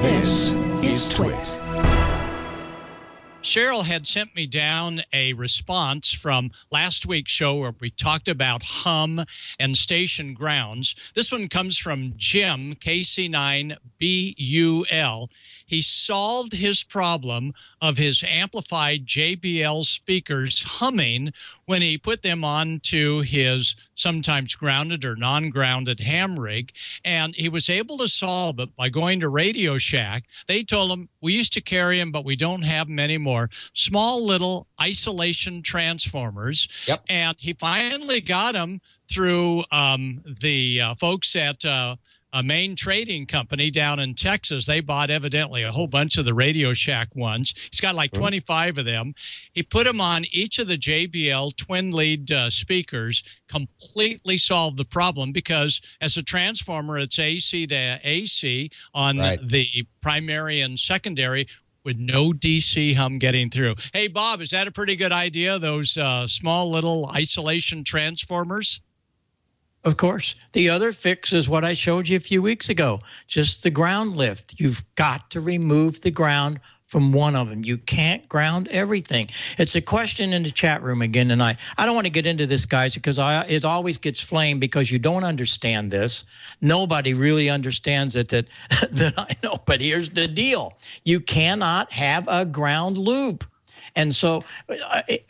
This is Twit. Cheryl had sent me down a response from last week's show where we talked about hum and station grounds. This one comes from Jim, KC9BUL. He solved his problem of his amplified JBL speakers humming when he put them onto his sometimes grounded or non-grounded ham rig, and he was able to solve it by going to Radio Shack. They told him, we used to carry them, but we don't have them anymore. Small little isolation transformers. Yep. And he finally got them through the folks at a main trading company down in Texas. They bought evidently a whole bunch of the Radio Shack ones. He's got like 25 of them. He put them on each of the JBL twin lead speakers, completely solved the problem because as a transformer, it's AC to AC on the primary and secondary with no DC hum getting through. Hey, Bob, is that a pretty good idea, those small little isolation transformers? Of course. The other fix is what I showed you a few weeks ago, just the ground lift. You've got to remove the ground from one of them. You can't ground everything. It's a question in the chat room again tonight. I don't want to get into this, guys, because it always gets flamed because you don't understand this. Nobody really understands it that I know. But here's the deal. You cannot have a ground loop. And so,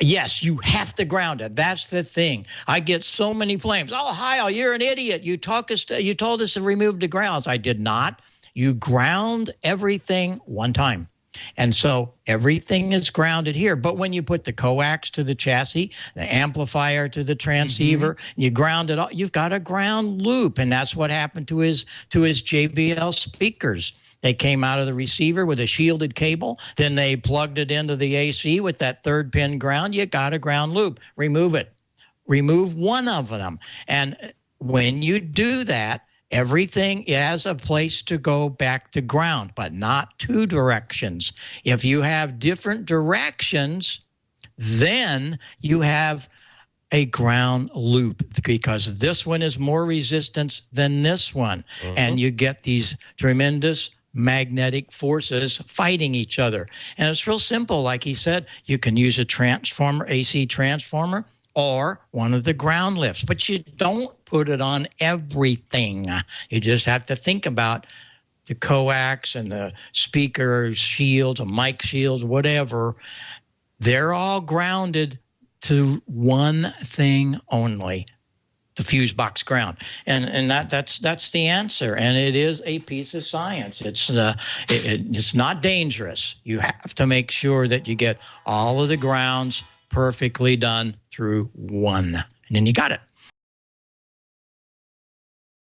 yes, you have to ground it. That's the thing. I get so many flames. Oh, Heil, you're an idiot. You told us to remove the grounds. I did not. You ground everything one time. And so everything is grounded here. But when you put the coax to the chassis, the amplifier to the transceiver, you ground it all, you've got a ground loop. And that's what happened to his JBL speakers. They came out of the receiver with a shielded cable. Then they plugged it into the AC with that third pin ground. You got a ground loop. Remove it. Remove one of them. And when you do that, everything has a place to go back to ground, but not two directions. If you have different directions, then you have a ground loop because this one is more resistance than this one. And you get these tremendous magnetic forces fighting each other. And it's real simple. Like he said, you can use a transformer, AC transformer, or one of the ground lifts, but you don't put it on everything. You just have to think about the coax and the speaker shields, or mic shields, whatever. They're all grounded to one thing only, the fuse box ground. And that's the answer. And it is a piece of science. It's not dangerous. You have to make sure that you get all of the grounds perfectly done through one. And then you got it.